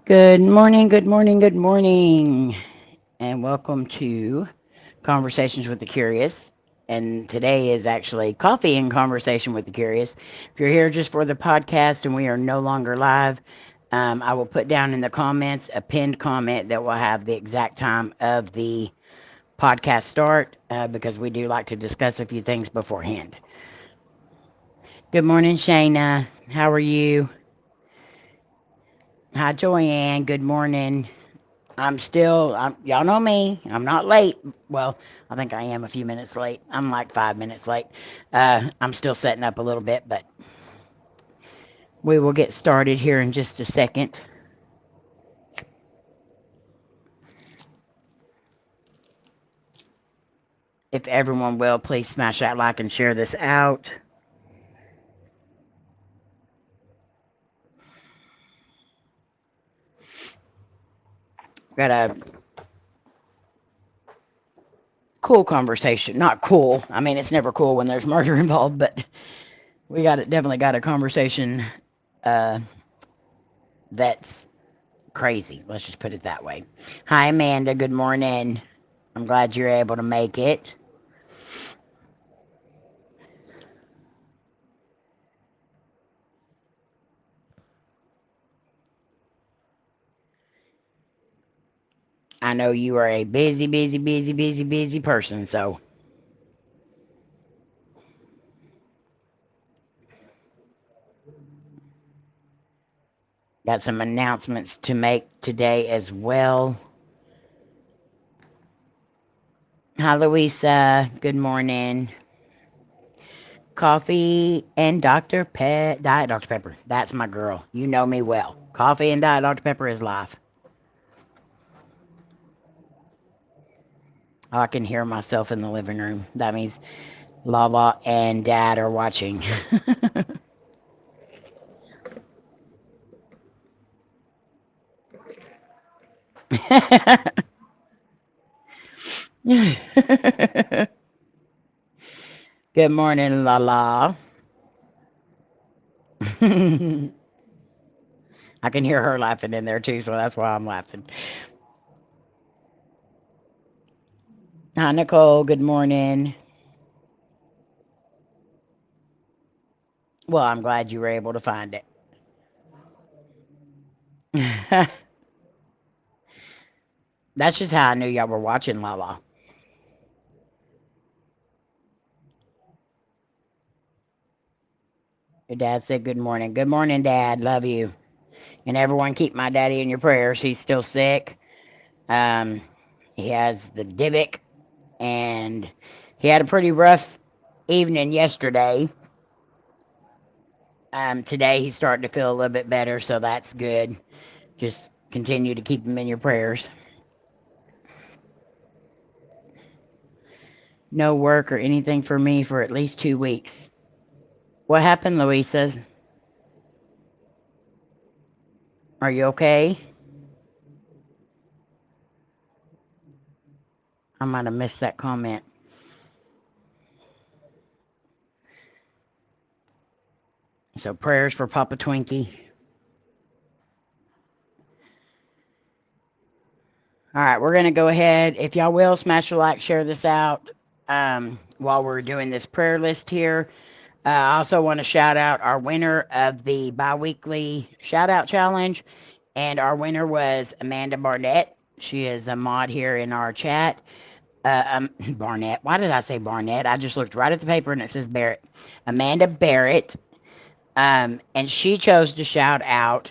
Good morning, good morning, good morning, and welcome to Conversations with the Curious. And today is actually Coffee and Conversation with the Curious. If you're here just for the podcast and we are no longer live, I will put down in the comments a pinned comment that will have the exact time of the podcast start because we do like to discuss a few things beforehand. Good morning, Shayna. How are you? Hi, Joanne. Good morning. Y'all know me. I'm not late. Well, I think I am a few minutes late. I'm like 5 minutes late. I'm still setting up a little bit, but we will get started here in just a second. If everyone will, please smash that like and share this out. Got a cool conversation. Not cool. I mean, it's never cool when there's murder involved, but definitely got a conversation uh, that's crazy. Let's just put it that way. Hi, Amanda. Good morning. I'm glad you're able to make it. I know you are a busy, busy, busy, busy, busy person, so got some announcements to make today as well. Hi, Louisa. Good morning. Coffee and Diet Dr. Pepper. That's my girl. You know me well. Coffee and Diet Dr. Pepper is life. Oh, I can hear myself in the living room. That means Lala and Dad are watching. Good morning, Lala. I can hear her laughing in there too, so that's why I'm laughing. Hi, Nicole. Good morning. Well, I'm glad you were able to find it. That's just how I knew y'all were watching Lala. Your dad said good morning. Good morning, Dad. Love you. And everyone keep my daddy in your prayers. He's still sick. Um, he has the Divic, and he had a pretty rough evening yesterday. Today he's starting to feel a little bit better, so that's good. Just continue to keep him in your prayers. No work or anything for me for at least 2 weeks. What happened, Louisa? Are you okay? I might have missed that comment. So prayers for Papa Twinkie. All right, we're going to go ahead. If y'all will, smash a like, share this out while we're doing this prayer list here. I also want to shout out our winner of the bi-weekly shout out challenge. And our winner was Amanda Barnett. She is a mod here in our chat. Barnett. Why did I say Barnett? I just looked right at the paper and it says Barrett. Amanda Barrett. And she chose to shout out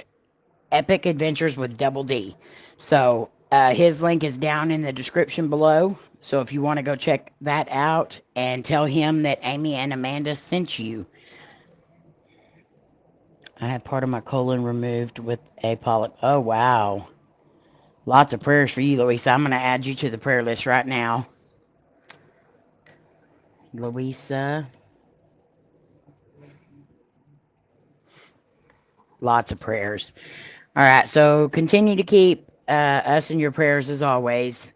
Epic Adventures with Double D. So his link is down in the description below. So if you want to go check that out and tell him that Amy and Amanda sent you. I had part of my colon removed with a polyp. Oh, wow. Lots of prayers for you, Louisa. I'm going to add you to the prayer list right now. Louisa. Lots of prayers. All right, so continue to keep us in your prayers as always.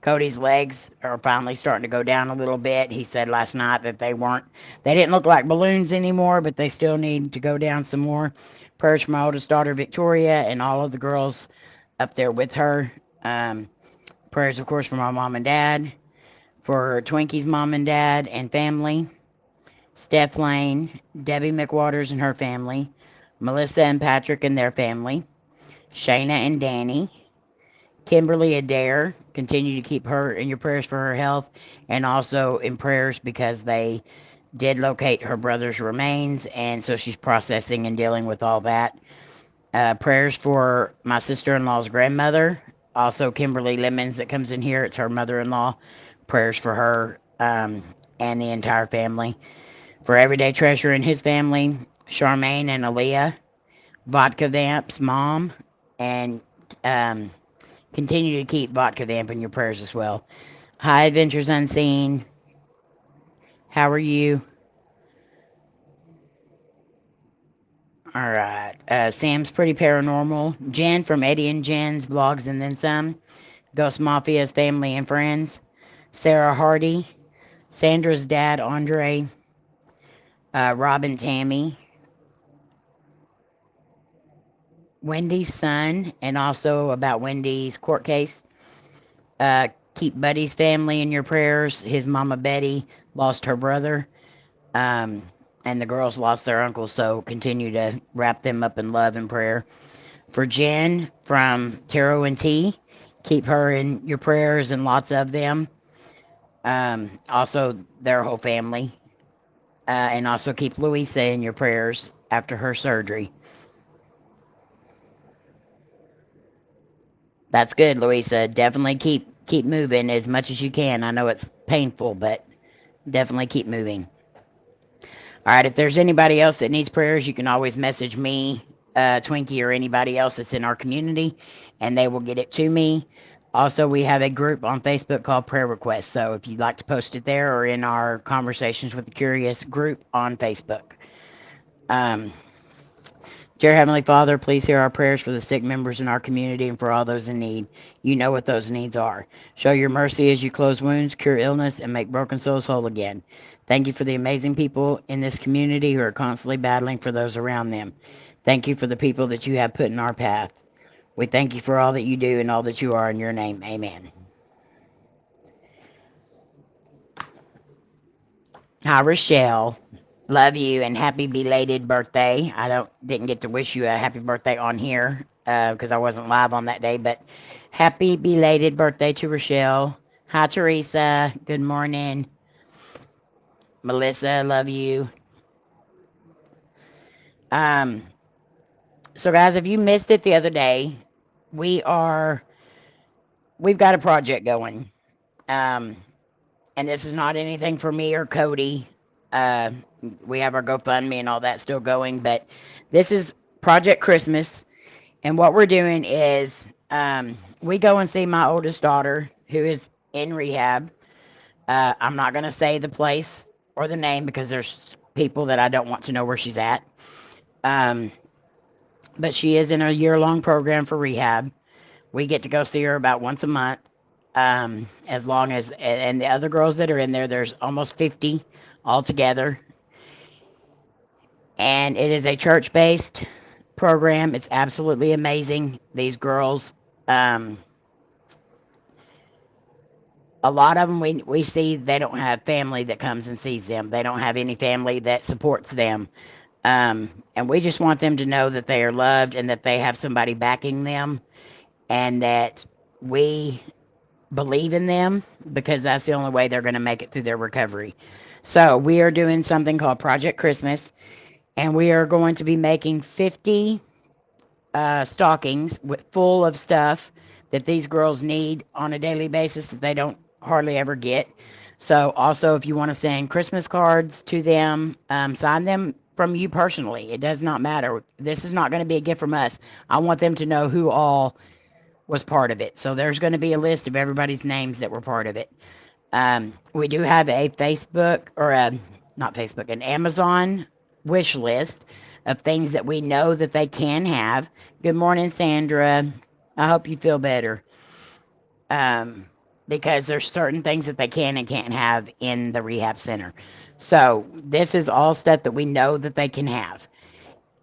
Cody's legs are finally starting to go down a little bit. He said last night that they didn't look like balloons anymore, but they still need to go down some more. Prayers for my oldest daughter, Victoria, and all of the girls up there with her. Um, Prayers, of course, for my mom and dad, for Twinkie's mom and dad and family, Steph Layne, Debbie McWaters and her family, Melissa and Patrick and their family, Shayna and Danny, Kimberly Adair. Continue to keep her in your prayers for her health, and also in prayers because they did locate her brother's remains, and so she's processing and dealing with all that. Prayers for my sister-in-law's grandmother, also Kimberly Lemons that comes in here. It's her mother-in-law. Prayers for her and the entire family. For Everyday Treasure and his family, Charmaine and Aaliyah, VodkaVamp's mom, and continue to keep VodkaVamp in your prayers as well. Hi, Adventures Unseen. How are you? All right. Sam's Pretty Paranormal. Jen from Eddie and Jen's Vlogs and Then Some. Ghost Mafia's Family and Friends. Sarah Hardy. Sandra's dad, Andre. Robin Tammy. Wendy's son, and also about Wendy's court case. Keep Buddy's family in your prayers. His mama Betty lost her brother. And the girls lost their uncle, so continue to wrap them up in love and prayer. For Jen from Tarot and Tea, keep her in your prayers and lots of them. Also, their whole family. And also keep Louisa in your prayers after her surgery. That's good, Louisa. Definitely keep moving as much as you can. I know it's painful, but definitely keep moving. All right, if there's anybody else that needs prayers, you can always message me, Twinkie, or anybody else that's in our community, and they will get it to me. Also, we have a group on Facebook called Prayer Requests, so if you'd like to post it there or in our Conversations with the Curious group on Facebook. Dear Heavenly Father, please hear our prayers for the sick members in our community and for all those in need. You know what those needs are. Show your mercy as you close wounds, cure illness, and make broken souls whole again. Thank you for the amazing people in this community who are constantly battling for those around them. Thank you for the people that you have put in our path. We thank you for all that you do and all that you are in your name. Amen. Hi, Rochelle. Love you and happy belated birthday. Didn't get to wish you a happy birthday on here because I wasn't live on that day, but happy belated birthday to Rochelle. Hi, Teresa. Good morning. Melissa, love you. So guys, if you missed it the other day, we've got a project going. And this is not anything for me or Cody. We have our GoFundMe and all that still going, but this is Project Christmas. And what we're doing is we go and see my oldest daughter who is in rehab. I'm not going to say the place or the name because there's people that I don't want to know where she's at. But she is in a year-long program for rehab. We get to go see her about once a month. As long as, and the other girls that are in there, there's almost 50 altogether. And it is a church-based program. It's absolutely amazing. These girls, a lot of them we see they don't have family that comes and sees them. They don't have any family that supports them. And we just want them to know that they are loved and that they have somebody backing them and that we believe in them because that's the only way they're going to make it through their recovery. So we are doing something called Project Christmas, and we are going to be making 50 stockings full of stuff that these girls need on a daily basis that they don't hardly ever get. So also, if you want to send Christmas cards to them, sign them from you personally. It does not matter. This is not going to be a gift from us. I want them to know who all was part of it. So there's going to be a list of everybody's names that were part of it. We do have a Facebook, or an Amazon wish list of things that we know that they can have. Good morning, Sandra. I hope you feel better. because there's certain things that they can and can't have in the rehab center. So this is all stuff that we know that they can have.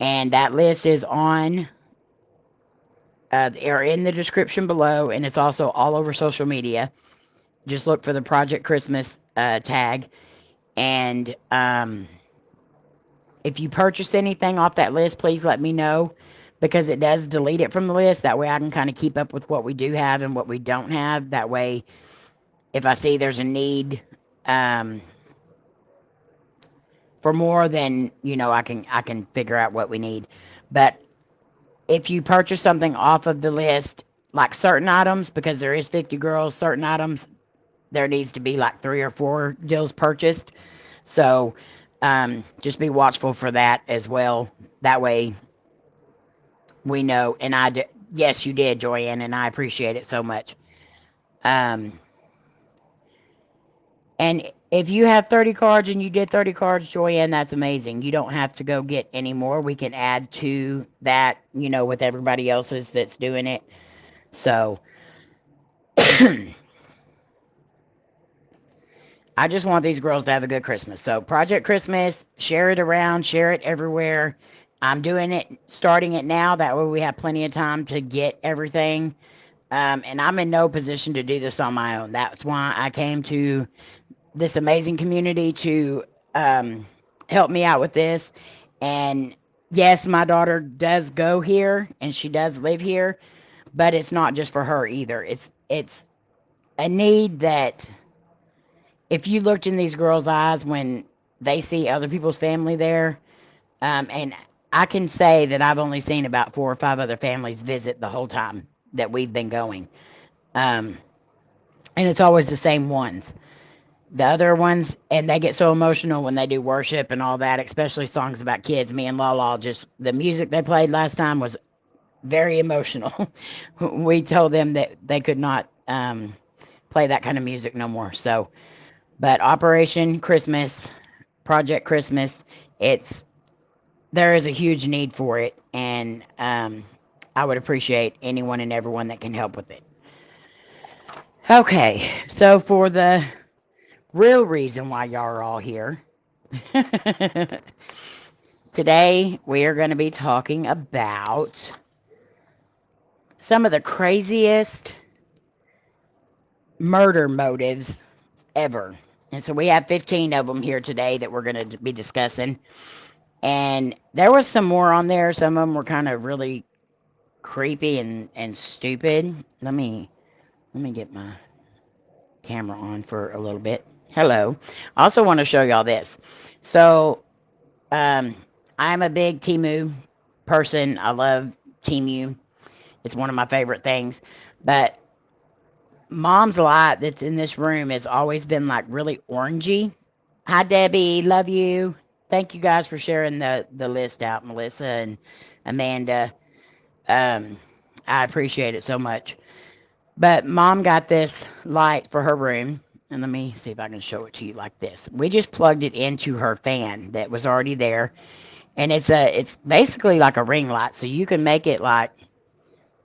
And that list is on or in the description below, and it's also all over social media. Just look for the Project Christmas tag. And if you purchase anything off that list, please let me know, because it does delete it from the list. That way I can kind of keep up with what we do have and what we don't have. That way, if I see there's a need for more, then I can figure out what we need. But if you purchase something off of the list, like certain items, because there is 50 girls, certain items, there needs to be like 3 or 4 deals purchased. So just be watchful for that as well. That way we know. And yes, you did, Joyanne, and I appreciate it so much. And if you have 30 cards and you did 30 cards, Joyanne, that's amazing. You don't have to go get any more. We can add to that, with everybody else's that's doing it. So I just want these girls to have a good Christmas. So Project Christmas, share it around, share it everywhere. I'm doing it, starting it now. That way we have plenty of time to get everything. And I'm in no position to do this on my own. That's why I came to this amazing community to help me out with this. And yes, my daughter does go here and she does live here, but it's not just for her either. It's a need that, if you looked in these girls' eyes when they see other people's family there, and I can say that I've only seen about 4 or 5 other families visit the whole time that we've been going. And it's always the same ones. The other ones, and they get so emotional when they do worship and all that, especially songs about kids. Me and Lala, just the music they played last time was very emotional. We told them that they could not play that kind of music no more. So, but Operation Christmas, Project Christmas, there is a huge need for it, and I would appreciate anyone and everyone that can help with it. Okay, so for the real reason why y'all are all here, today we are going to be talking about some of the craziest murder motives ever. And so we have 15 of them here today that we're going to be discussing. And there was some more on there. Some of them were kind of really creepy and stupid. Let me get my camera on for a little bit. Hello. I also want to show y'all this. So, I'm a big Temu person. I love Temu. It's one of my favorite things. But Mom's light that's in this room has always been like really orangey. Hi, Debbie. Love you. Thank you guys for sharing the list out, Melissa and Amanda. I appreciate it so much. But Mom got this light for her room. And let me see if I can show it to you like this. We just plugged it into her fan that was already there. And it's basically like a ring light. So you can make it like,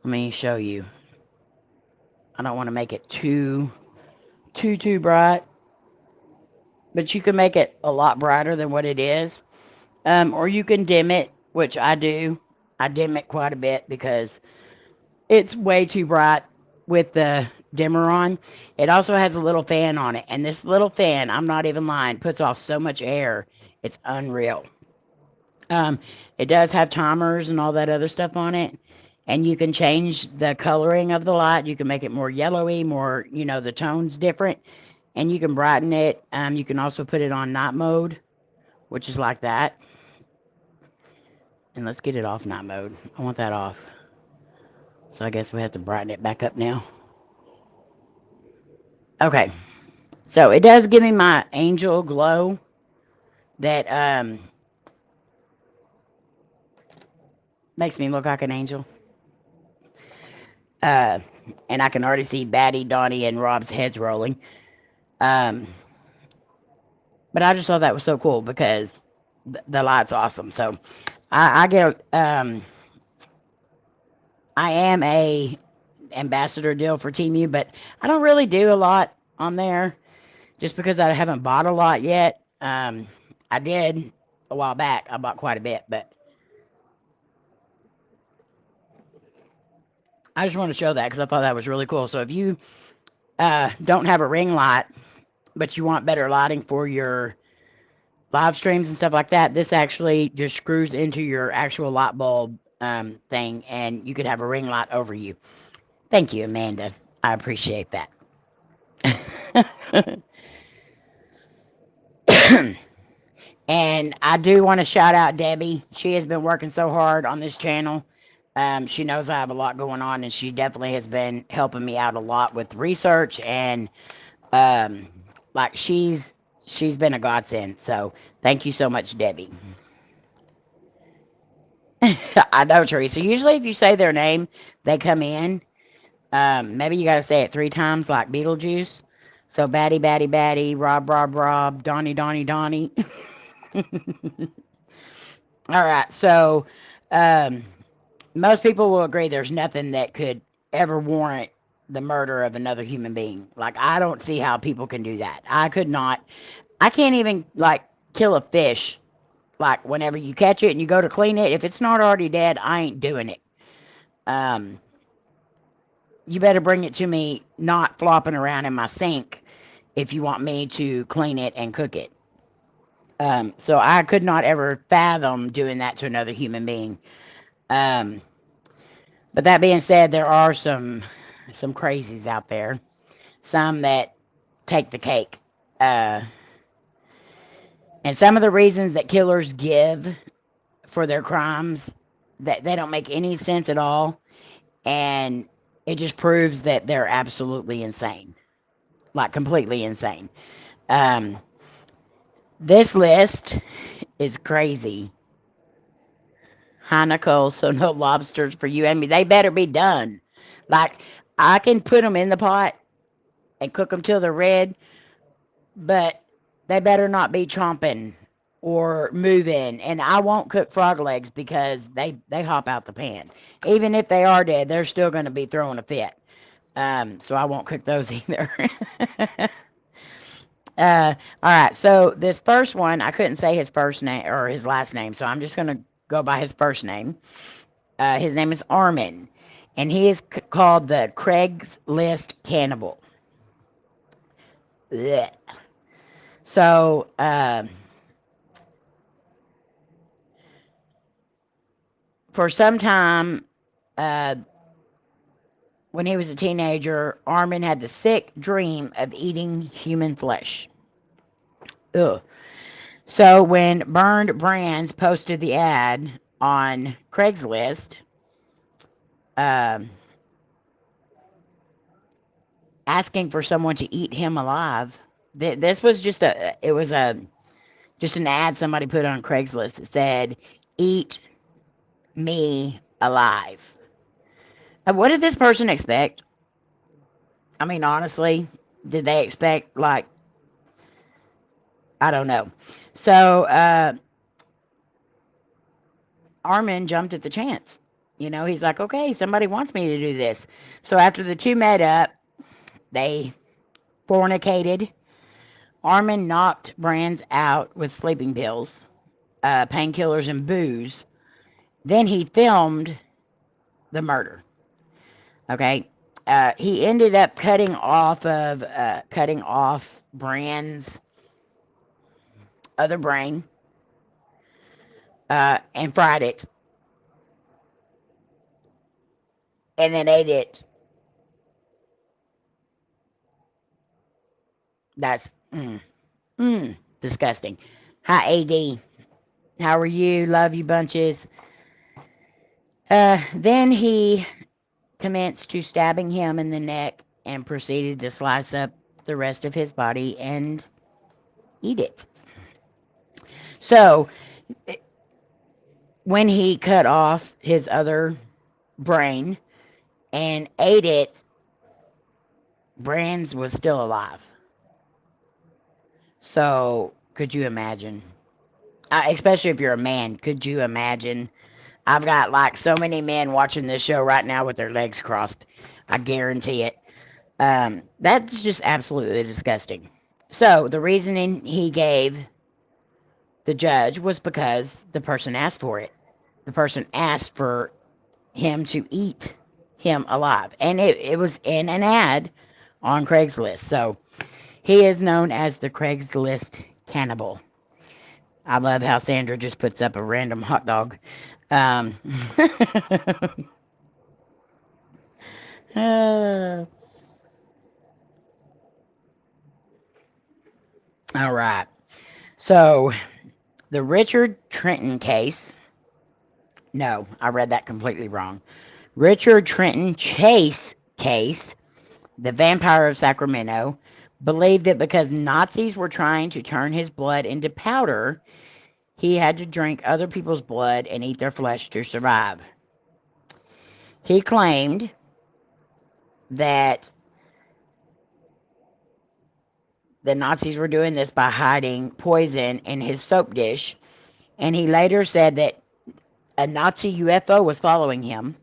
let me show you. I don't want to make it too bright. But you can make it a lot brighter than what it is. Or you can dim it, which I do. I dim it quite a bit because it's way too bright with the dimmer on. It also has a little fan on it. And this little fan, I'm not even lying, puts off so much air. It's unreal. It does have timers and all that other stuff on it. And you can change the coloring of the light. You can make it more yellowy, more, the tone's different. And you can brighten it. You can also put it on night mode, which is like that. And let's get it off night mode. I want that off. So I guess we have to brighten it back up now. Okay. So it does give me my angel glow that makes me look like an angel. And I can already see Batty, Donnie, and Rob's heads rolling. But I just thought that was so cool because the light's awesome. So I am a ambassador deal for Temu, but I don't really do a lot on there just because I haven't bought a lot yet. I did a while back. I bought quite a bit, but I just want to show that because I thought that was really cool. So if you don't have a ring light, but you want better lighting for your live streams and stuff like that, this actually just screws into your actual light bulb thing, and you could have a ring light over you. Thank you, Amanda. I appreciate that. And I do want to shout out Debbie. She has been working so hard on this channel. She knows I have a lot going on, and she definitely has been helping me out a lot with research, and like she's been a godsend. So thank you so much, Debbie. I know, Teresa. Usually if you say their name, they come in. Maybe you got to say it 3 times like Beetlejuice. So Batty, Batty, Batty, Rob, Rob, Rob, Donnie, Donnie, Donnie. All right. So most people will agree there's nothing that could ever warrant the murder of another human being. Like, I don't see how people can do that. I could not. I can't even, like, kill a fish. Like, whenever you catch it and you go to clean it, if it's not already dead, I ain't doing it. You better bring it to me not flopping around in my sink if you want me to clean it and cook it. So I could not ever fathom doing that to another human being. But that being said, there are some crazies out there. Some that take the cake. And some of the reasons that killers give for their crimes, that they don't make any sense at all. And it just proves that they're absolutely insane. Like, completely insane. This list is crazy. Hi, Nicole. So no lobsters for you and me. They better be done. Like, I can put them in the pot and cook them till they're red, but they better not be chomping or moving. And I won't cook frog legs because they hop out the pan. Even if they are dead, they're still going to be throwing a fit. So I won't cook those either. All right. So this first one, I couldn't say his first name or his last name, so I'm just going to go by his first name. His name is Armin, and he is called the Craigslist Cannibal. Blech. So, for some time, when he was a teenager, Armin had the sick dream of eating human flesh. Ugh. So when Burned Brands posted the ad on Craigslist, asking for someone to eat him alive, this was just an ad somebody put on Craigslist that said, "Eat me alive." What did this person expect? I mean, honestly, did they expect, like, I don't know. So, Armin jumped at the chance. You know, he's like, okay, somebody wants me to do this. So after the two met up, they fornicated. Armin knocked Brands out with sleeping pills, painkillers, and booze. Then he filmed the murder. Okay. He ended up cutting off Brand's other brain, and fried it, and then ate it. That's disgusting. Hi, AD. How are you? Love you bunches. Then he commenced to stabbing him in the neck and proceeded to slice up the rest of his body and eat it. So, when he cut off his other brain and ate it, Brands was still alive. So, could you imagine? Especially if you're a man, could you imagine? I've got like so many men watching this show right now with their legs crossed. I guarantee it. That's just absolutely disgusting. So the reasoning he gave the judge was because the person asked for it. The person asked for him to eat him alive. And it was in an ad on Craigslist. So he is known as the Craigslist cannibal. I love how Sandra just puts up a random hot dog. Um, uh, all right. So the Richard Trenton case. No, I read that completely wrong. Richard Trenton Chase case, the vampire of Sacramento, believed that because Nazis were trying to turn his blood into powder, he had to drink other people's blood and eat their flesh to survive. He claimed that the Nazis were doing this by hiding poison in his soap dish, and he later said that a Nazi UFO was following him.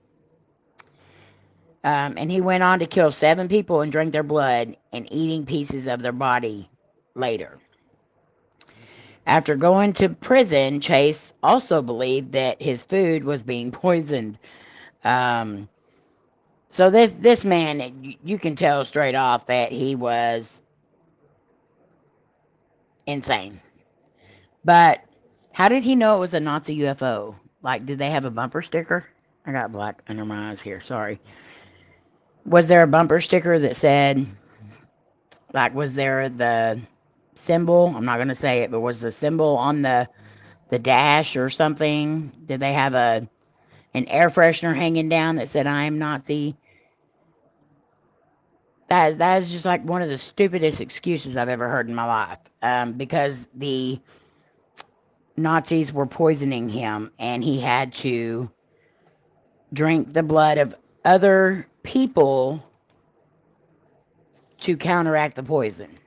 And he went on to kill 7 people and drink their blood and eating pieces of their body later. After going to prison, Chase also believed that his food was being poisoned. So this man, you can tell straight off that he was insane. But how did he know it was a Nazi UFO? Like, did they have a bumper sticker? I got black under my eyes here, sorry. Was there a bumper sticker that said, like, was there the symbol? I'm not going to say it, but was the symbol on the dash or something? Did they have an air freshener hanging down that said, I am Nazi? That is just like one of the stupidest excuses I've ever heard in my life. Because the Nazis were poisoning him and he had to drink the blood of other people to counteract the poison.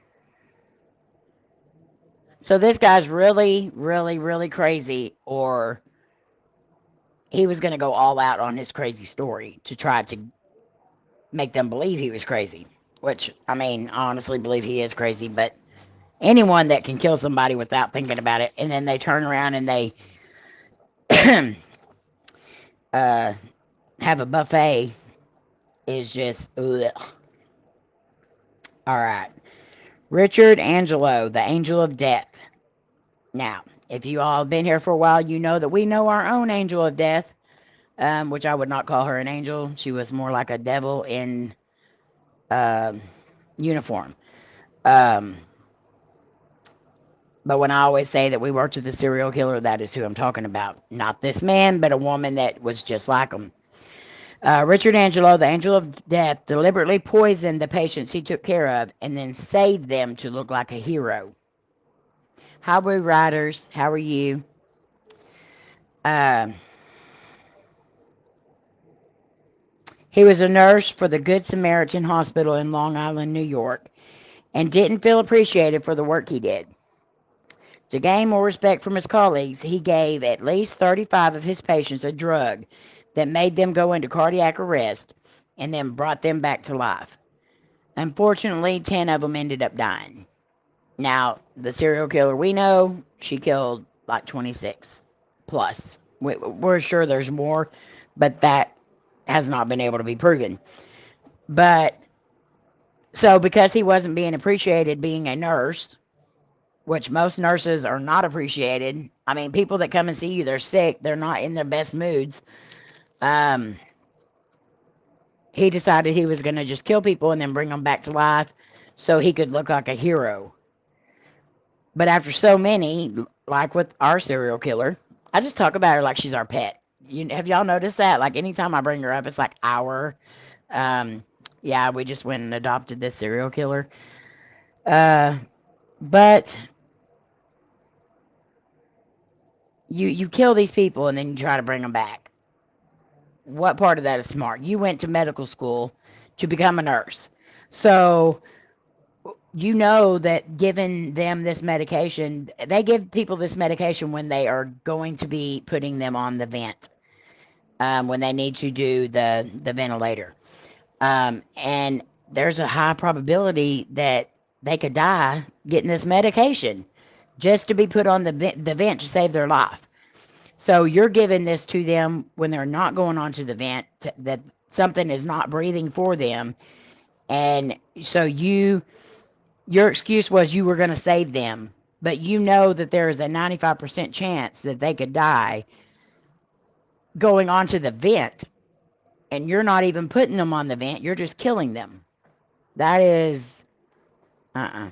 So this guy's really, really, really crazy, or he was going to go all out on his crazy story to try to make them believe he was crazy. Which, I mean, I honestly believe he is crazy, but anyone that can kill somebody without thinking about it, and then they turn around and they have a buffet is just ugh. All right. Richard Angelo, the Angel of Death. Now, if you all have been here for a while, you know that we know our own Angel of Death, which I would not call her an angel. She was more like a devil in uniform. But when I always say that we worked with a serial killer, that is who I'm talking about. Not this man, but a woman that was just like him. Richard Angelo, the Angel of Death, deliberately poisoned the patients he took care of and then saved them to look like a hero. Hi, Blue Riders. How are you? He was a nurse for the Good Samaritan Hospital in Long Island, New York, and didn't feel appreciated for the work he did. To gain more respect from his colleagues, he gave at least 35 of his patients a drug that made them go into cardiac arrest and then brought them back to life. Unfortunately, 10 of them ended up dying. Now, the serial killer we know, she killed like 26 plus. We're sure there's more, but that has not been able to be proven. But, so because he wasn't being appreciated being a nurse, which most nurses are not appreciated. I mean, people that come and see you, they're sick, they're not in their best moods. He decided he was going to just kill people and then bring them back to life so he could look like a hero. But after so many, like with our serial killer, I just talk about her like she's our pet. Have y'all noticed that? Like anytime I bring her up, it's like our. Yeah, we just went and adopted this serial killer. But you kill these people and then you try to bring them back. What part of that is smart? You went to medical school to become a nurse. So you know that giving them this medication, they give people this medication when they are going to be putting them on the vent, when they need to do the ventilator. And there's a high probability that they could die getting this medication just to be put on the vent to save their life. So you're giving this to them when they're not going onto the vent, that something is not breathing for them. And so your excuse was you were going to save them, but you know that there is a 95% chance that they could die going onto the vent, and you're not even putting them on the vent, you're just killing them. That is, uh-uh.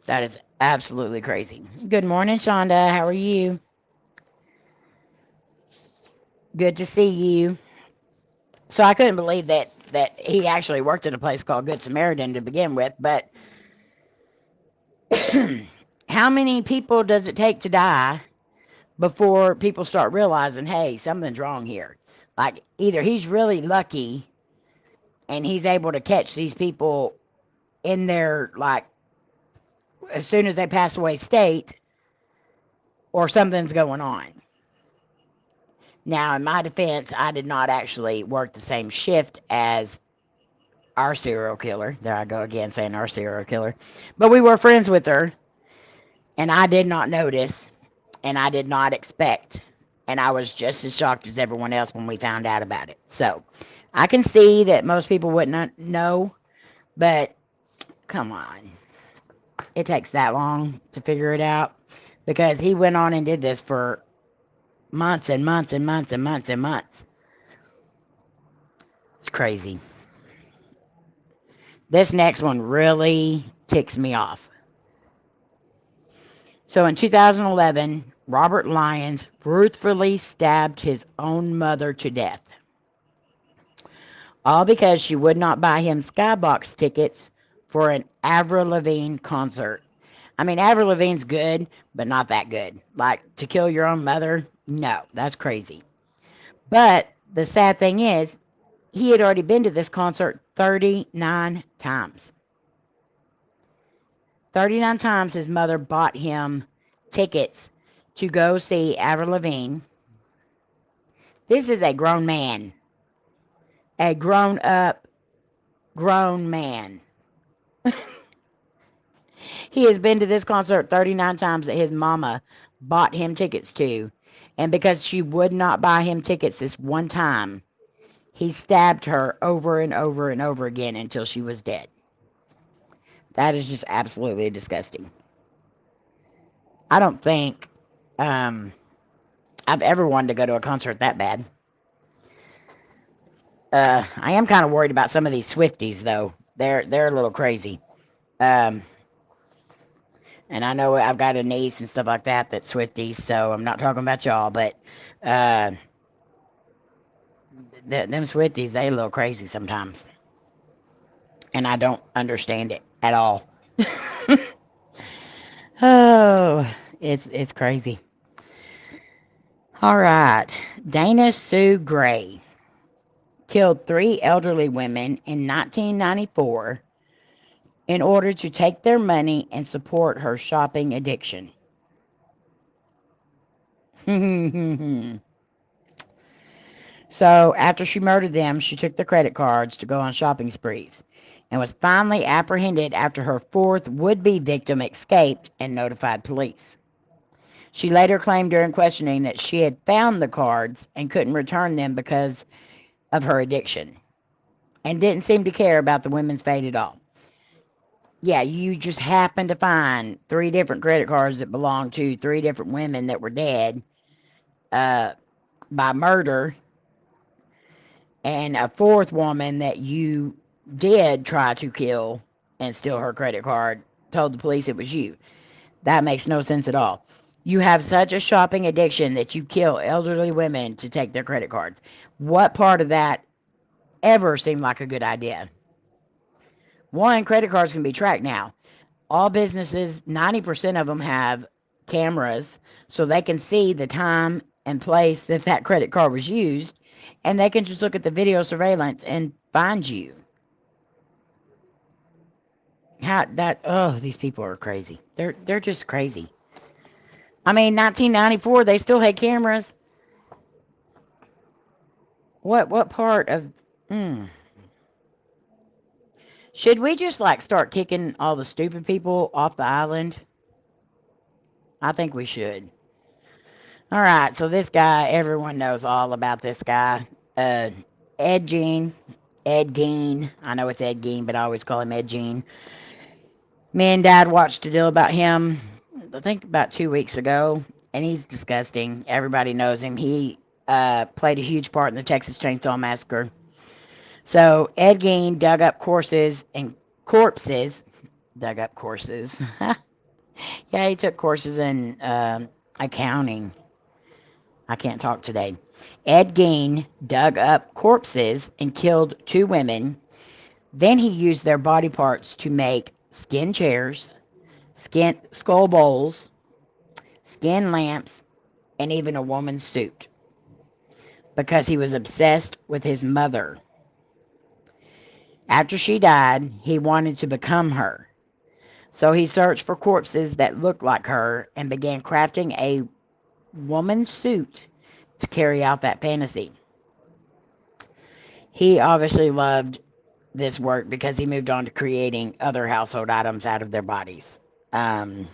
That is absolutely crazy. Good morning, Shonda. How are you? Good to see you. So I couldn't believe that he actually worked at a place called Good Samaritan to begin with, but how many people does it take to die before people start realizing, hey, something's wrong here? Like, either he's really lucky and he's able to catch these people in their, like, as soon as they pass away state, or something's going on. Now, in my defense, I did not actually work the same shift as our serial killer. There I go again saying our serial killer. But we were friends with her, and I did not notice, and I did not expect. And I was just as shocked as everyone else when we found out about it. So I can see that most people wouldn't know, but come on. It takes that long to figure it out, because he went on and did this for months and months and months and months and months. It's crazy. This next one really ticks me off. So in 2011, Robert Lyons ruthlessly stabbed his own mother to death. All because she would not buy him skybox tickets for an Avril Lavigne concert. I mean, Avril Lavigne's good, but not that good. Like, to kill your own mother? No, that's crazy. But the sad thing is, he had already been to this concert 39 times. 39 times his mother bought him tickets to go see Avril Lavigne. This is a grown man. A grown up, grown man. He has been to this concert 39 times that his mama bought him tickets to. And because she would not buy him tickets this one time, he stabbed her over and over and over again until she was dead. That is just absolutely disgusting. I don't think I've ever wanted to go to a concert that bad. I am kind of worried about some of these Swifties, though. They're a little crazy. And I know I've got a niece and stuff like that that's Swifties, so I'm not talking about y'all, but them Swifties, they a little crazy sometimes. And I don't understand it at all. Oh, it's crazy. All right. Dana Sue Gray killed 3 elderly women in 1994 in order to take their money and support her shopping addiction. So, after she murdered them, she took their credit cards to go on shopping sprees and was finally apprehended after her 4th would-be victim escaped and notified police. She later claimed during questioning that she had found the cards and couldn't return them because of her addiction, and didn't seem to care about the women's fate at all. Yeah, you just happened to find 3 different credit cards that belonged to 3 different women that were dead by murder, and a 4th woman that you did try to kill and steal her credit card, told the police it was you. That makes no sense at all. You have such a shopping addiction that you kill elderly women to take their credit cards. What part of that ever seemed like a good idea? One, credit cards can be tracked now. All businesses, 90% of them have cameras, so they can see the time and place that that credit card was used, and they can just look at the video surveillance and find you. These people are crazy. They're just crazy. I mean, 1994, they still had cameras. What part of? Mm, should we just like start kicking all the stupid people off the island? I think we should. All right, so this guy, everyone knows all about this guy. Uh, Ed Gein. Ed Gein. I know it's Ed Gein, but I always call him Ed Gein. Me and Dad watched a deal about him, I think about 2 weeks ago, and he's disgusting. Everybody knows him. He played a huge part in the Texas Chainsaw Massacre. So Ed Gein dug up corpses and corpses. Dug up courses. Yeah, he took courses in accounting. I can't talk today. Ed Gein dug up corpses and killed 2 women. Then he used their body parts to make skin chairs, skin skull bowls, skin lamps, and even a woman's suit because he was obsessed with his mother. After she died, he wanted to become her. So he searched for corpses that looked like her and began crafting a woman's suit to carry out that fantasy. He obviously loved this work because he moved on to creating other household items out of their bodies. I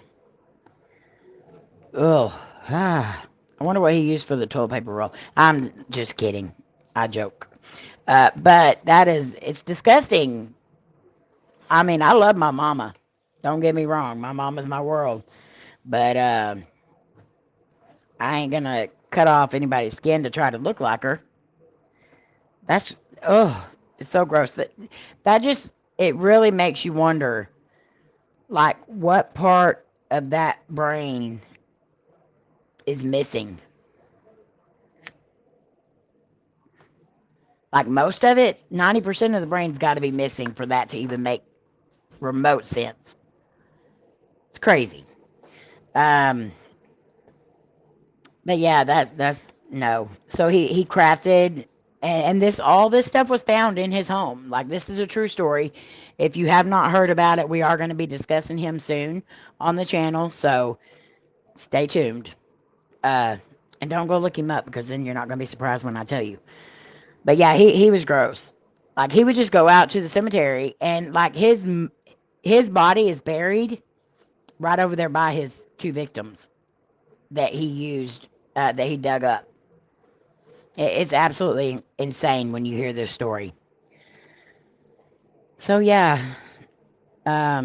wonder what he used for the toilet paper roll. I'm just kidding. I joke. But it's disgusting. I mean, I love my mama. Don't get me wrong. My mama's my world. But I ain't going to cut off anybody's skin to try to look like her. It's so gross. It really makes you wonder, like, what part of that brain is missing. Like, most of it, 90% of the brain's got to be missing for that to even make remote sense. It's crazy. But yeah, that's no. So he crafted, and all this stuff was found in his home. Like, this is a true story. If you have not heard about it, we are going to be discussing him soon on the channel. So stay tuned. And don't go look him up because then you're not going to be surprised when I tell you. But yeah, he was gross. Like, he would just go out to the cemetery and like his body is buried right over there by his 2 victims that he used, that he dug up. It's absolutely insane when you hear this story. So yeah,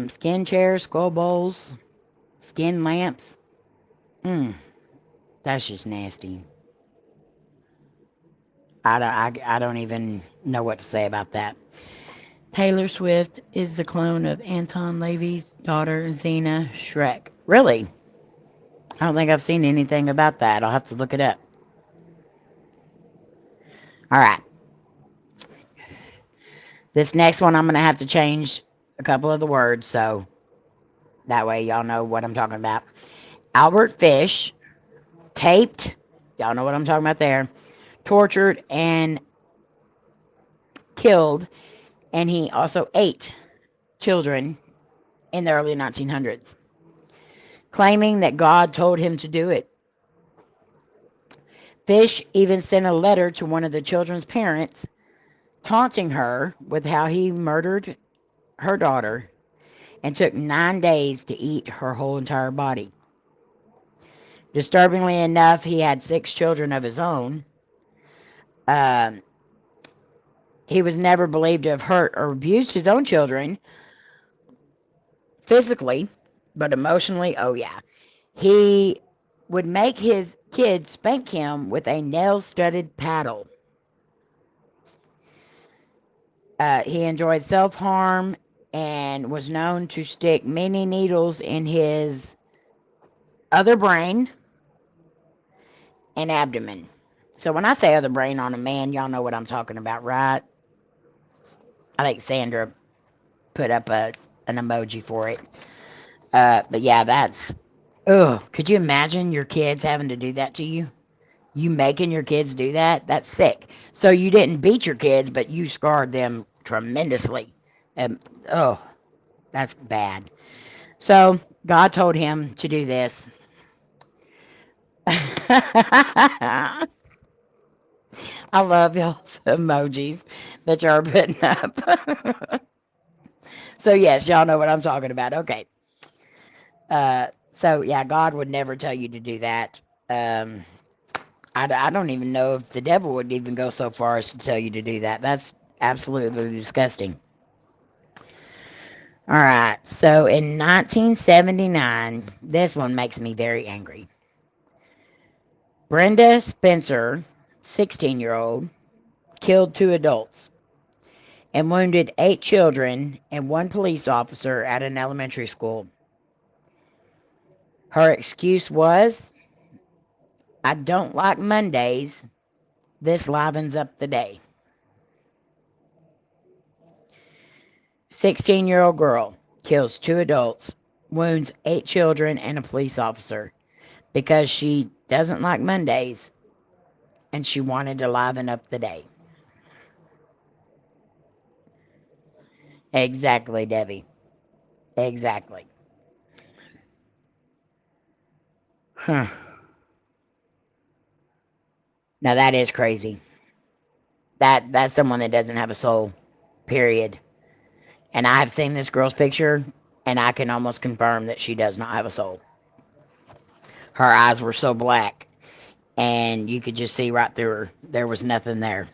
skin chairs, skull bowls, skin lamps. That's just nasty. I don't even know what to say about that. Taylor Swift is the clone of Anton LaVey's daughter, Xena Shrek. Really? I don't think I've seen anything about that. I'll have to look it up. All right. This next one, I'm going to have to change a couple of the words, so that way y'all know what I'm talking about. Albert Fish, taped, y'all know what I'm talking about there, tortured and killed, and he also ate children in the early 1900s, claiming that God told him to do it. Fish even sent a letter to one of the children's parents, taunting her with how he murdered her daughter and took 9 days to eat her whole entire body. Disturbingly enough, he had 6 children of his own. He was never believed to have hurt or abused his own children physically, but emotionally, oh yeah. He would make his kids spank him with a nail-studded paddle. He enjoyed self-harm and was known to stick many needles in his other brain and abdomen. So when I say other brain on a man, y'all know what I'm talking about, right? I think Sandra put up an emoji for it. But yeah, that's... could you imagine your kids having to do that to you? You making your kids do that? That's sick. So you didn't beat your kids, but you scarred them tremendously. That's bad. So God told him to do this. I love y'all's emojis that y'all are putting up. So, yes, y'all know what I'm talking about. Okay. So, yeah, God would never tell you to do that. Um, I don't even know if the devil would even go so far as to tell you to do that. That's absolutely disgusting. All right. So, in 1979, this one makes me very angry. Brenda Spencer, 16-year-old, killed 2 adults and wounded 8 children and 1 police officer at an elementary school. Her excuse was, I don't like Mondays. This livens up the day. 16-year-old girl kills 2 adults, wounds 8 children and a police officer because she doesn't like Mondays and she wanted to liven up the day. Exactly, Debbie. Exactly. Huh. Now that is crazy. That's someone that doesn't have a soul. Period. And I have seen this girl's picture, and I can almost confirm that she does not have a soul. Her eyes were so black, and you could just see right through her. There was nothing there.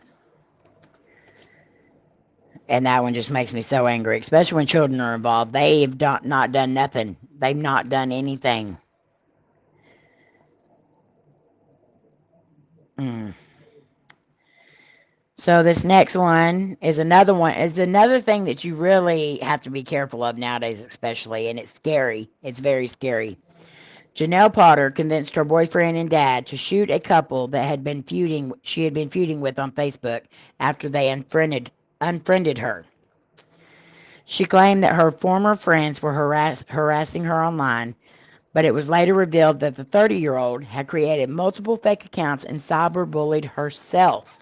And that one just makes me so angry, especially when children are involved. They've not done nothing. They've not done anything. Mm. So this next one is another one. It's another thing that you really have to be careful of nowadays, especially, and it's scary. It's very scary. Janelle Potter convinced her boyfriend and dad to shoot a couple that had been feuding. She had been feuding with on Facebook after they unfriended her. She claimed that her former friends were harassing her online, but it was later revealed that the 30-year-old had created multiple fake accounts and cyberbullied herself.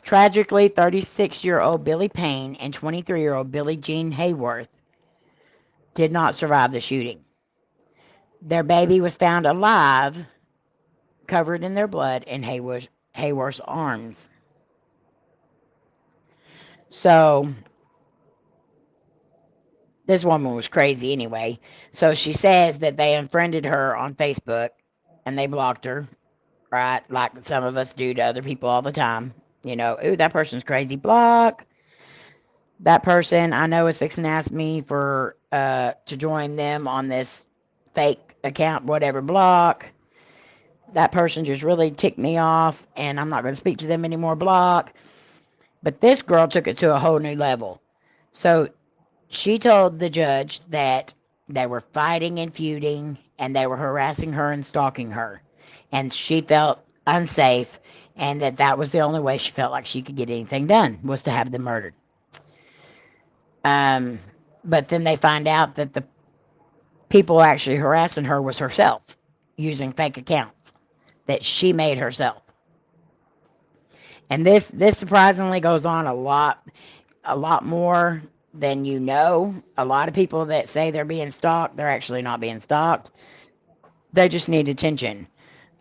Tragically, 36-year-old Billy Payne and 23-year-old Billie Jean Hayworth did not survive the shooting. Their baby was found alive, covered in their blood in Hayworth's arms. So, this woman was crazy anyway. So she says that they unfriended her on Facebook and they blocked her, right? Like some of us do to other people all the time. You know, ooh, that person's crazy. Block. That person I know is fixing to ask me for to join them on this fake account, whatever, block. That person just really ticked me off and I'm not going to speak to them anymore, block. But this girl took it to a whole new level. So she told the judge that they were fighting and feuding and they were harassing her and stalking her. And she felt unsafe and that was the only way she felt like she could get anything done was to have them murdered. But then they find out that the people actually harassing her was herself using fake accounts that she made herself. And this surprisingly goes on a lot more than you know. A lot of people that say they're being stalked, they're actually not being stalked. They just need attention.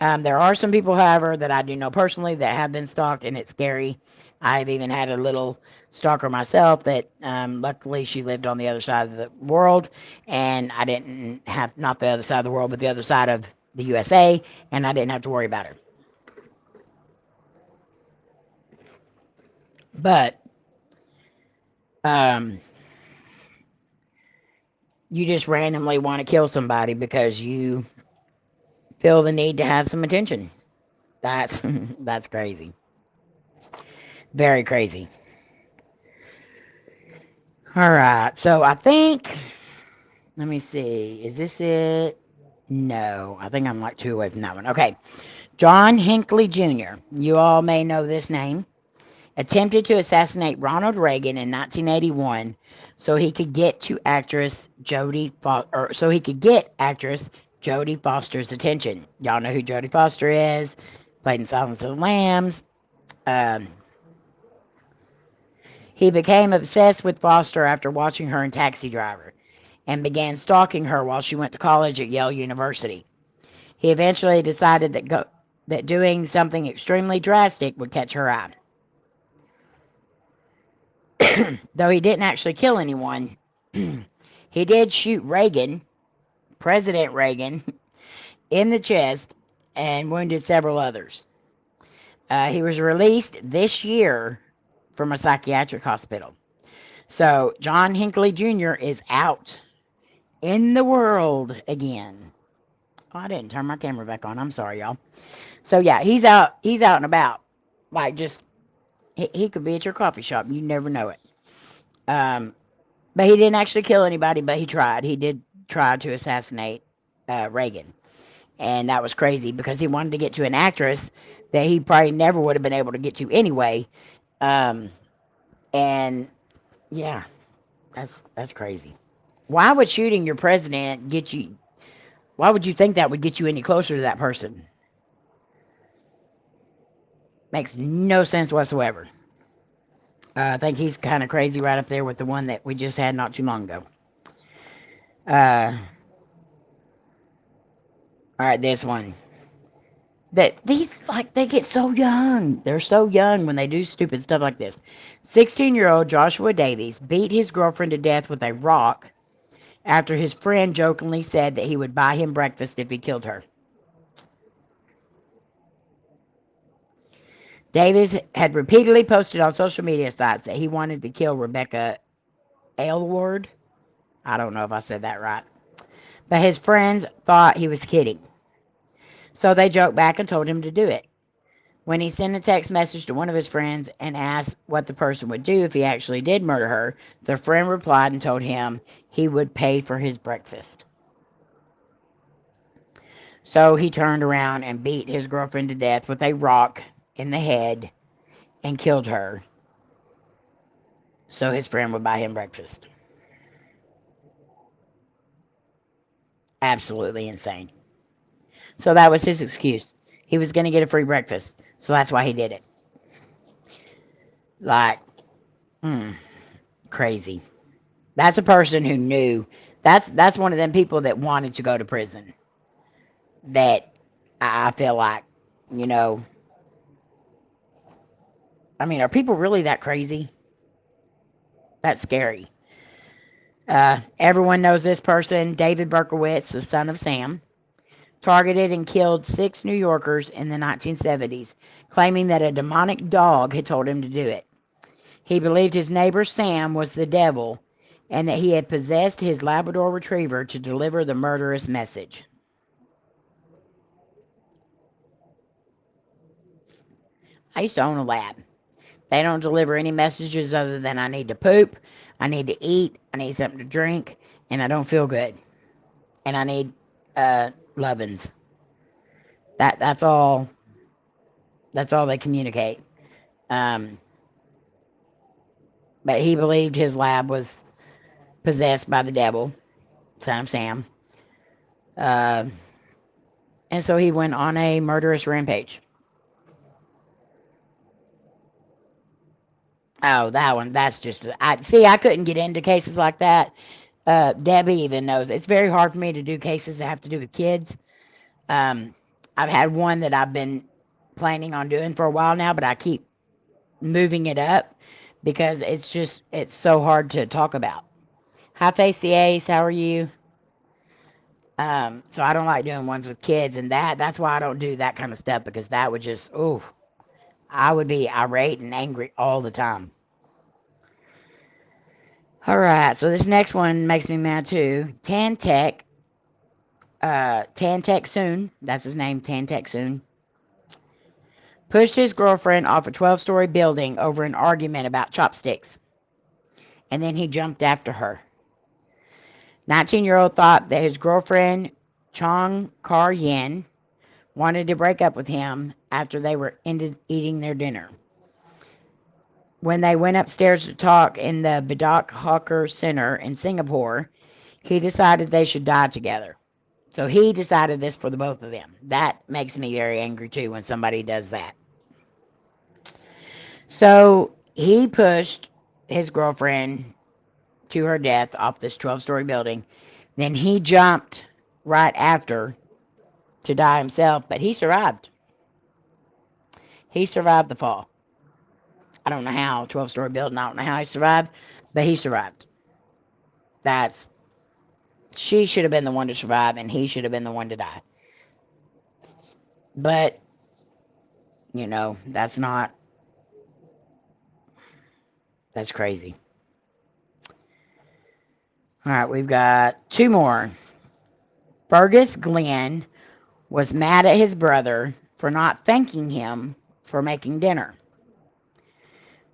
There are some people, however, that I do know personally that have been stalked, and it's scary. I've even had a little stalker myself that luckily she lived on the other side of the world, and I didn't have, not the other side of the world, but the other side of the USA, and I didn't have to worry about her. But you just randomly want to kill somebody because you feel the need to have some attention. That's crazy. Very crazy. All right. So I think, let me see. Is this it? No. I think I'm like 2 away from that one. Okay. John Hinckley Jr. You all may know this name. Attempted to assassinate Ronald Reagan in 1981 so he could get actress Jodie Foster's attention. Y'all know who Jodie Foster is. Played in Silence of the Lambs. He became obsessed with Foster after watching her in Taxi Driver and began stalking her while she went to college at Yale University. He eventually decided that that doing something extremely drastic would catch her eye. Though he didn't actually kill anyone, he did shoot Reagan, President Reagan, in the chest and wounded several others. He was released this year from a psychiatric hospital. So John Hinckley Jr. is out in the world again. Oh, I didn't turn my camera back on. I'm sorry, y'all. So yeah, he's out. He's out and about. Like just he could be at your coffee shop. You never know it. But he didn't actually kill anybody. But he tried. He did try to assassinate Reagan, and that was crazy because he wanted to get to an actress that he probably never would have been able to get to anyway. And yeah, that's crazy. Why would shooting your president get you? Why would you think that would get you any closer to that person? Makes no sense whatsoever. I think he's kind of crazy right up there with the one that we just had not too long ago. All right, this one. That these like they get so young. They're so young when they do stupid stuff like this. 16-year-old Joshua Davies beat his girlfriend to death with a rock after his friend jokingly said that he would buy him breakfast if he killed her. Davies had repeatedly posted on social media sites that he wanted to kill Rebecca Aylward. I don't know if I said that right. But his friends thought he was kidding. So they joked back and told him to do it. When he sent a text message to one of his friends and asked what the person would do if he actually did murder her, the friend replied and told him he would pay for his breakfast. So he turned around and beat his girlfriend to death with a rock in the head and killed her so his friend would buy him breakfast. Absolutely insane. So that was his excuse. He was going to get a free breakfast. So that's why he did it. Like, crazy. That's a person who knew. That's one of them people that wanted to go to prison. That I feel like, you know. I mean, are people really that crazy? That's scary. Everyone knows this person, David Berkowitz, the son of Sam, targeted and killed 6 New Yorkers in the 1970s, claiming that a demonic dog had told him to do it. He believed his neighbor Sam was the devil and that he had possessed his Labrador Retriever to deliver the murderous message. I used to own a lab. They don't deliver any messages other than I need to poop, I need to eat, I need something to drink, and I don't feel good. And I need lovin's. That's all they communicate. But he believed his lab was possessed by the devil, son of Sam. And so he went on a murderous rampage. Oh, that one. That's just. I couldn't get into cases like that. Debbie even knows. It's very hard for me to do cases that have to do with kids. I've had one that I've been planning on doing for a while now, but I keep moving it up because it's so hard to talk about. Hi, Face the Ace. How are you? So I don't like doing ones with kids, and that's why I don't do that kind of stuff, because that would just, I would be irate and angry all the time. All right, so this next one makes me mad too. Tantec Soon, that's his name, Tantec Soon, pushed his girlfriend off a 12-story building over an argument about chopsticks, and then he jumped after her. 19-year-old thought that his girlfriend, Chong Kar-yen, wanted to break up with him after they were ended eating their dinner. When they went upstairs to talk in the Badak Hawker Center in Singapore, he decided they should die together. So he decided this for the both of them. That makes me very angry too when somebody does that. So he pushed his girlfriend to her death off this 12-story building. Then he jumped right after to die himself, but he survived. He survived the fall. I don't know how. 12-story building. I don't know how he survived, but he survived. That's She should have been the one to survive, and he should have been the one to die. But that's not. That's crazy. All right, we've got two more. Fergus Glenn was mad at his brother for not thanking him for making dinner.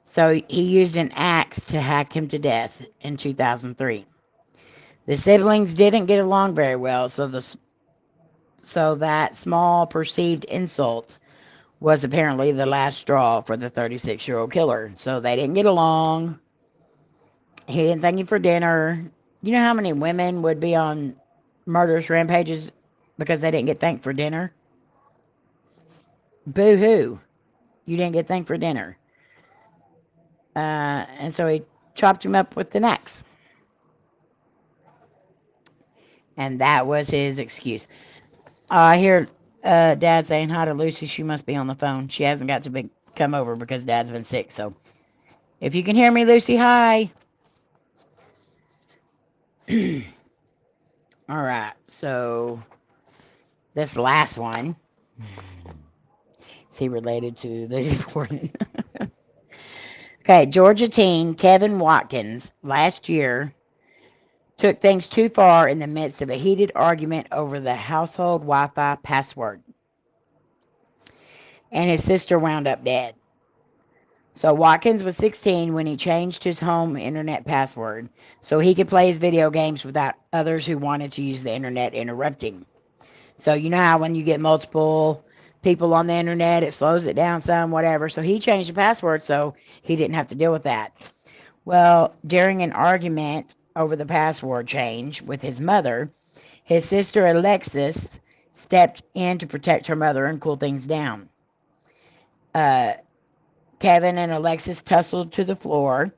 So he used an axe to hack him to death in 2003. The siblings didn't get along very well, so that small perceived insult was apparently the last straw for the 36-year-old killer. So they didn't get along. He didn't thank him for dinner. You know how many women would be on murderous rampages because they didn't get thanked for dinner? Boo-hoo. You didn't get thanked for dinner. And so he chopped him up with an axe. And that was his excuse. I hear Dad saying hi to Lucy. She must be on the phone. She hasn't got to come over because Dad's been sick. So if you can hear me, Lucy, hi. All right. So this last one. Is he related to the important? Okay, Georgia teen Kevin Watkins last year took things too far in the midst of a heated argument over the household Wi-Fi password. And his sister wound up dead. So Watkins was 16 when he changed his home internet password so he could play his video games without others who wanted to use the internet interrupting. So you know how when you get multiple people on the internet, it slows it down some, whatever. So he changed the password so he didn't have to deal with that. Well, during an argument over the password change with his mother, his sister Alexis stepped in to protect her mother and cool things down. Kevin and Alexis tussled to the floor,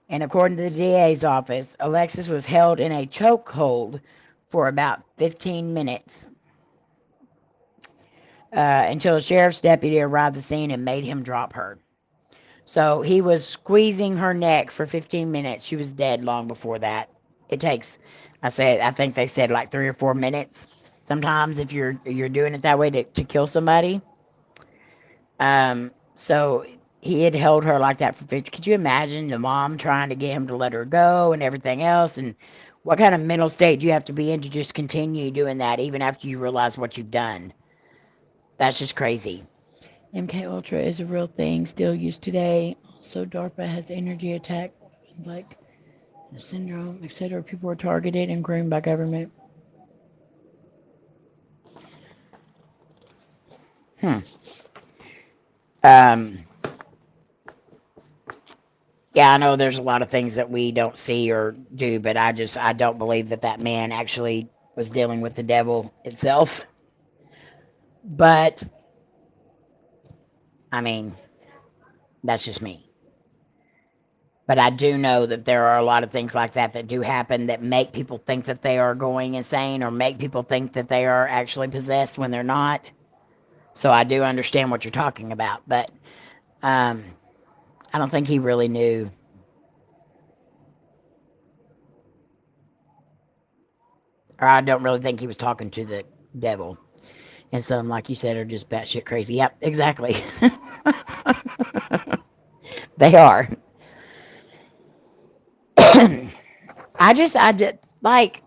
and according to the DA's office, Alexis was held in a chokehold for about 15 minutes until a sheriff's deputy arrived at the scene and made him drop her. So he was squeezing her neck for 15 minutes. She was dead long before that. It takes, I think they said like 3 or 4 minutes. Sometimes if you're doing it that way to kill somebody. So he had held her like that for 50. Could you imagine the mom trying to get him to let her go and everything else? And what kind of mental state do you have to be in to just continue doing that even after you realize what you've done? That's just crazy. MK Ultra is a real thing, still used today. Also, DARPA has energy attack, like syndrome, etc. People are targeted and groomed by government. Yeah, I know there's a lot of things that we don't see or do, but I don't believe that man actually was dealing with the devil itself. But, I mean, that's just me. But I do know that there are a lot of things like that do happen that make people think that they are going insane or make people think that they are actually possessed when they're not. So I do understand what you're talking about, but I don't think he really knew. Or I don't really think he was talking to the devil. And some, like you said, are just batshit crazy. Yep, exactly. They are. I just, like,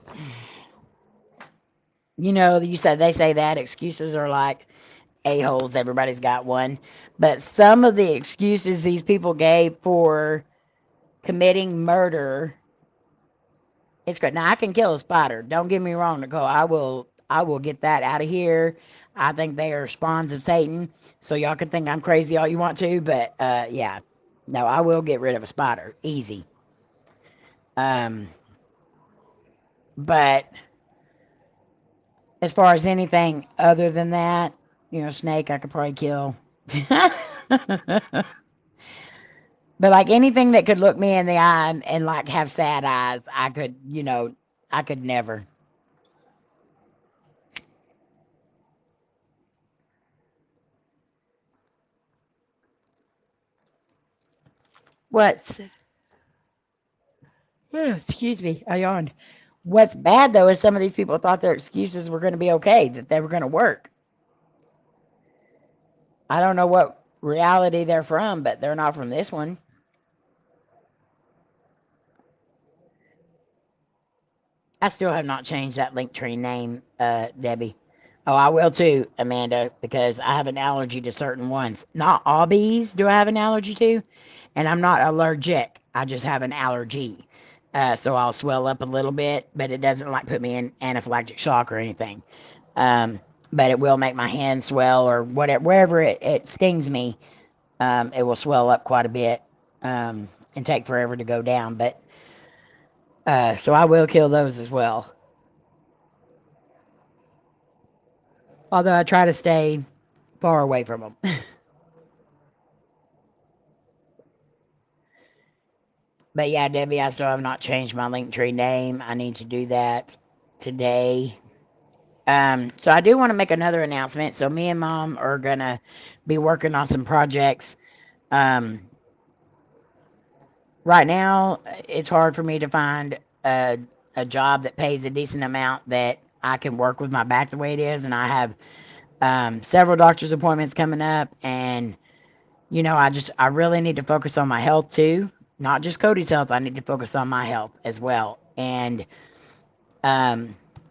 they say that excuses are like a-holes. Everybody's got one. But some of the excuses these people gave for committing murder, it's great. Now, I can kill a spider. Don't get me wrong, Nicole. I will get that out of here. I think they are spawns of Satan. So y'all can think I'm crazy all you want to. But, yeah. No, I will get rid of a spider. Easy. But as far as anything other than that, snake I could probably kill. But like anything that could look me in the eye and like have sad eyes, I could never. What's, excuse me, I yawned. What's bad though is some of these people thought their excuses were going to be okay, that they were going to work. I don't know what reality they're from, but they're not from this one. I still have not changed that Linktree name, Debbie. Oh, I will too, Amanda, because I have an allergy to certain ones. Not all bees do I have an allergy to, and I'm not allergic. I just have an allergy. So I'll swell up a little bit, but it doesn't like put me in anaphylactic shock or anything. But it will make my hand swell or whatever, wherever it stings me, it will swell up quite a bit and take forever to go down. But so I will kill those as well. Although I try to stay far away from them. But yeah, Debbie, I still have not changed my Linktree name. I need to do that today. So I do want to make another announcement. So me and Mom are gonna be working on some projects. Right now, it's hard for me to find a job that pays a decent amount that I can work with my back the way it is, and I have several doctor's appointments coming up, and I really need to focus on my health too. Not just Cody's health. I need to focus on my health as well, and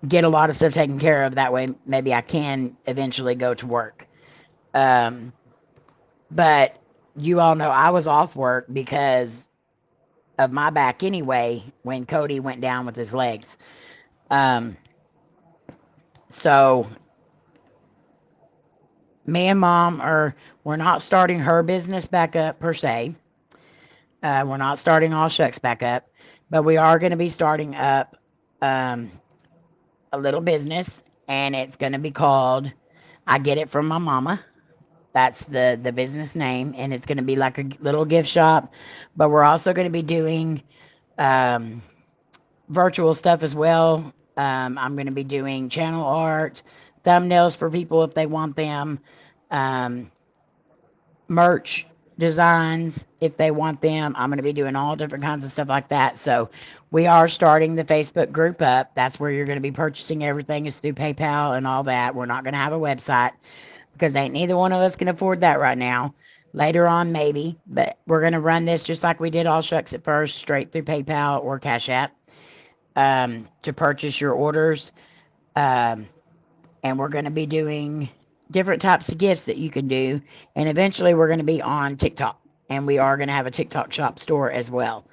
get a lot of stuff taken care of. That way, maybe I can eventually go to work. But you all know I was off work because of my back anyway when Cody went down with his legs. So me and Mom we're not starting her business back up per se. We're not starting all Shucks back up, but we are going to be starting up a little business, and it's going to be called I Get It From My Mama. That's the business name, and it's going to be like a little gift shop, but we're also going to be doing virtual stuff as well. I'm going to be doing channel art, thumbnails for people if they want them, merch designs if they want them. I'm going to be doing all different kinds of stuff like that. So we are starting the Facebook group up. That's where you're going to be purchasing everything is through PayPal and all that. We're not going to have a website because ain't neither one of us can afford that right now. Later on, maybe, but we're going to run this just like we did all Shucks at first, straight through PayPal or CashApp to purchase your orders. And we're going to be doing different types of gifts that you can do. And eventually we're going to be on TikTok. And we are going to have a TikTok shop store as well.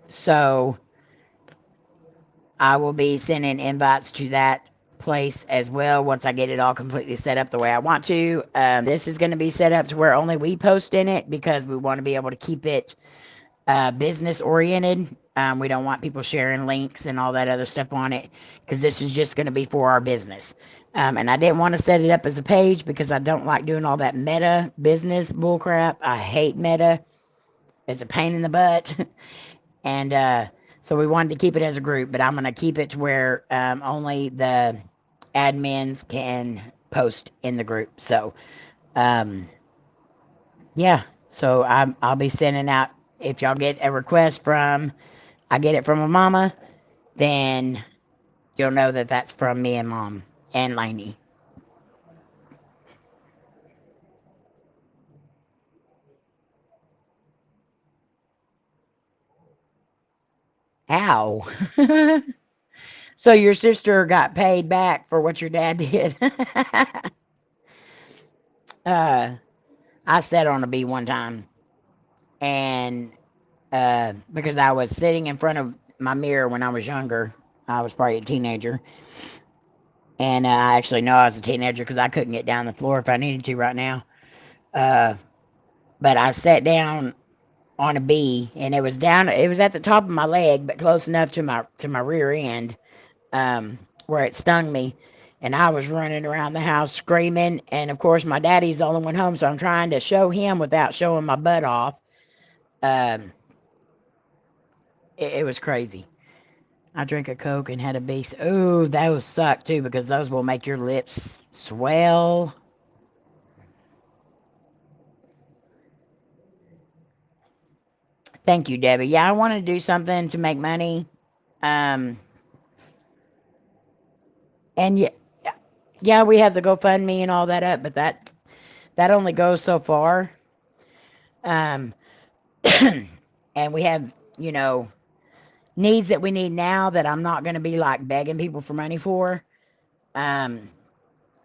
So I will be sending invites to that place as well once I get it all completely set up the way I want to. This is going to be set up to where only we post in it because we want to be able to keep it business oriented. We don't want people sharing links and all that other stuff on it because this is just going to be for our business. And I didn't want to set it up as a page because I don't like doing all that meta business bullcrap. I hate meta. It's a pain in the butt. And so we wanted to keep it as a group, but I'm going to keep it to where only the admins can post in the group. So, yeah. So I'll be sending out, if y'all get a request from I Get It From a Mama, then you'll know that that's from me and Mom and Layne. Ow. So your sister got paid back for what your dad did. I sat on a bee one time, and because I was sitting in front of my mirror when I was younger, I was probably a teenager, and I actually know I was a teenager because I couldn't get down the floor if I needed to right now. But I sat down on a bee, and it was down. It was at the top of my leg, but close enough to my rear end, where it stung me. And I was running around the house screaming. And of course, my daddy's the only one home, so I'm trying to show him without showing my butt off. It was crazy. I drank a Coke and had a bee. Oh, those suck too because those will make your lips swell. Thank you, Debbie. Yeah, I want to do something to make money. Um, and yeah, yeah, we have the GoFundMe and all that up, but that only goes so far. Um, and we have, you know, needs that we need now that I'm not going to be like begging people for money for. Um,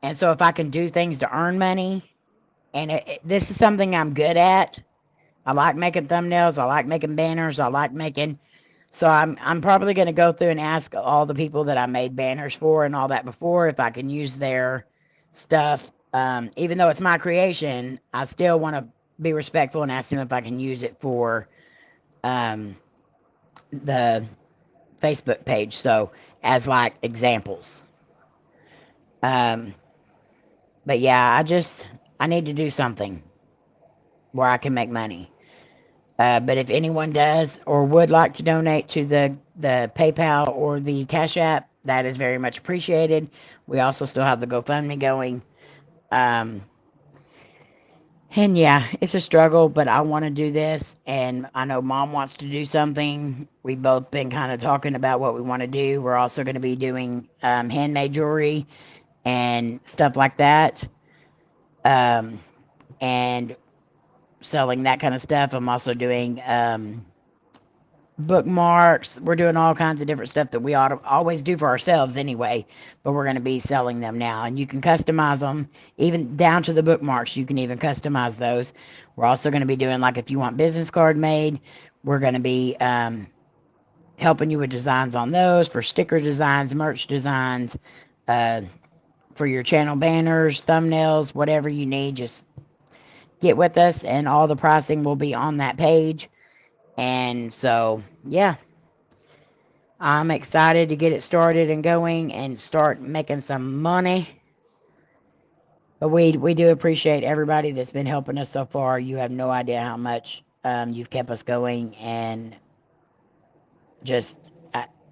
and so if I can do things to earn money, and this is something I'm good at. I like making thumbnails. I like making banners. I like making. So I'm probably going to go through and ask all the people that I made banners for and all that before if I can use their stuff. Even though it's my creation, I still want to be respectful and ask them if I can use it for um, the Facebook page. So as like examples. Um, but yeah, I need to do something where I can make money. But if anyone does or would like to donate to the PayPal or the Cash App, that is very much appreciated. We also still have the GoFundMe going. Um, and yeah, it's a struggle, but I want to do this. And I know Mom wants to do something. We've both been kind of talking about what we want to do. We're also going to be doing handmade jewelry and stuff like that. And selling that kind of stuff. I'm also doing bookmarks. We're doing all kinds of different stuff that we ought to always do for ourselves anyway, but we're going to be selling them now. And you can customize them, even down to the bookmarks. You can even customize those. We're also going to be doing, like, if you want business card made, we're going to be helping you with designs on those for sticker designs, merch designs, uh, for your channel banners, thumbnails, whatever you need. Just get with us, and all the pricing will be on that page. And so, yeah, I'm excited to get it started and going and start making some money. But we do appreciate everybody that's been helping us so far. You have no idea how much you've kept us going, and just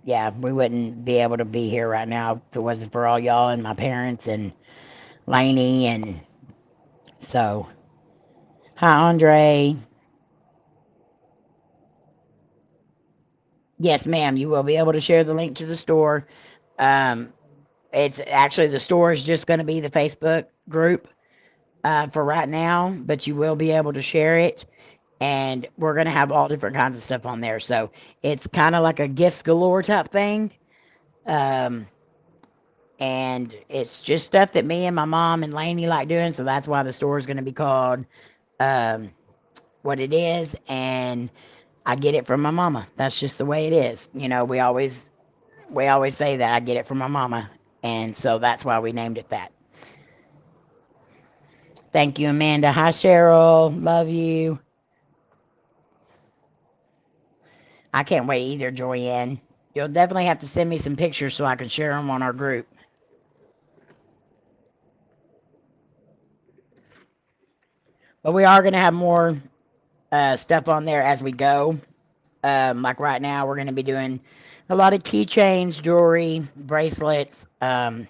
yeah, we wouldn't be able to be here right now if it wasn't for all y'all and my parents and Layne. And so, hi, Andre. Yes, ma'am. You will be able to share the link to the store. Um, it's actually, the store is just going to be the Facebook group for right now, but you will be able to share it. And we're going to have all different kinds of stuff on there. So it's kind of like a gifts galore type thing. Um, and it's just stuff that me and my mom and Layne like doing. So that's why the store is going to be called um, what it is. And I get it from my mama. That's just the way it is. You know, we always say that I get it from my mama. And so that's why we named it that. Thank you, Amanda. Hi, Cheryl. Love you. I can't wait either, Joyanne. You'll definitely have to send me some pictures so I can share them on our group. But we are going to have more stuff on there as we go. Like right now, we're going to be doing a lot of keychains, jewelry, bracelets. We're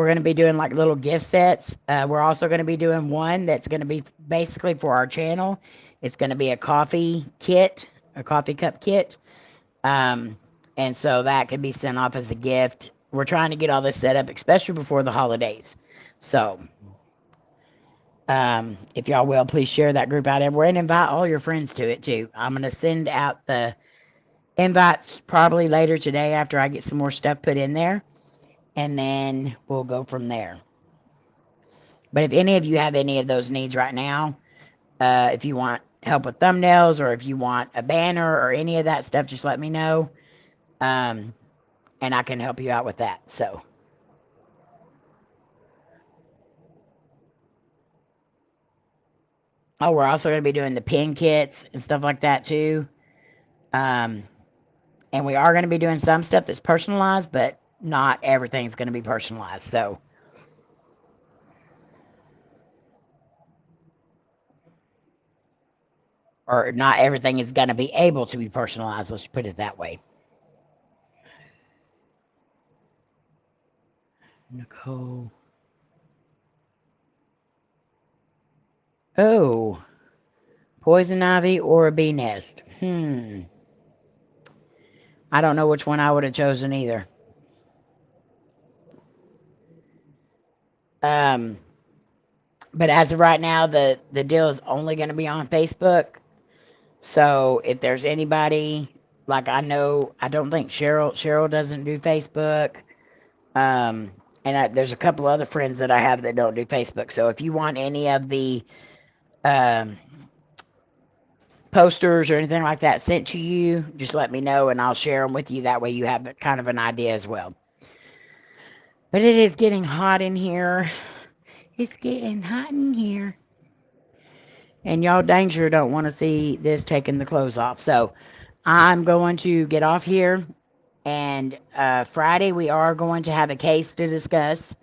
going to be doing like little gift sets. We're also going to be doing one that's going to be basically for our channel. It's going to be a coffee kit, a coffee cup kit. Um, and so that could be sent off as a gift. We're trying to get all this set up, especially before the holidays. So, if y'all will, please share that group out everywhere and invite all your friends to it too. I'm going to send out the invites probably later today after I get some more stuff put in there. And then we'll go from there. But if any of you have any of those needs right now, if you want help with thumbnails or if you want a banner or any of that stuff, just let me know. And I can help you out with that. So, oh, we're also going to be doing the pin kits and stuff like that too. And we are going to be doing some stuff that's personalized, but not everything's going to be personalized. So, or not everything is going to be able to be personalized. Let's put it that way. Nicole. Oh, Poison ivy or a bee nest? I don't know which one I would have chosen either. But as of right now, the deal is only going to be on Facebook. So if there's anybody, like I know, I don't think Cheryl doesn't do Facebook. There's a couple other friends that I have that don't do Facebook. So if you want any of the posters or anything like that sent to you, just let me know and I'll share them with you. That way you have kind of an idea as well. But it is getting hot in here. It's getting hot in here. And y'all dang sure don't want to see this taking the clothes off. So I'm going to get off here. And Friday we are going to have a case to discuss.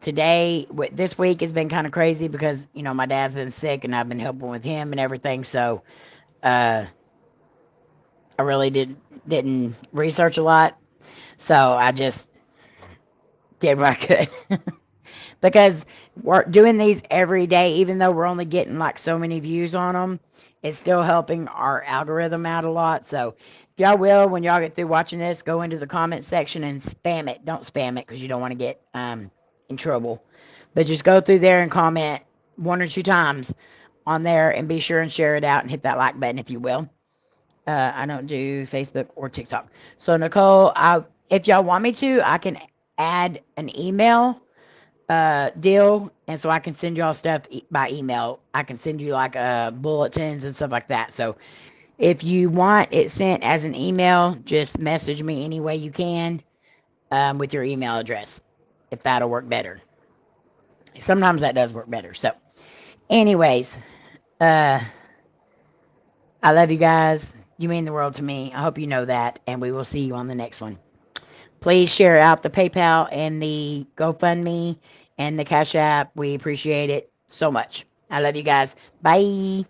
This week has been kind of crazy because, you know, my dad's been sick and I've been helping with him and everything. So I really didn't research a lot. So I just did what I could. Because we're doing these every day, even though we're only getting like so many views on them, it's still helping our algorithm out a lot. So if y'all will, when y'all get through watching this, go into the comment section and spam it. Don't spam it because you don't want to get in trouble. But just go through there and comment 1 or 2 times on there and be sure and share it out and hit that like button if you will. I don't do Facebook or TikTok. So Nicole, if y'all want me to, I can add an email deal, and so I can send y'all stuff by email. I can send you like bulletins and stuff like that. So if you want it sent as an email, just message me any way you can with your email address, if that'll work better. Sometimes that does work better. So anyways, I love you guys. You mean the world to me. I hope you know that, and we will see you on the next one. Please share out the PayPal and the GoFundMe and the Cash App. We appreciate it so much. I love you guys. Bye.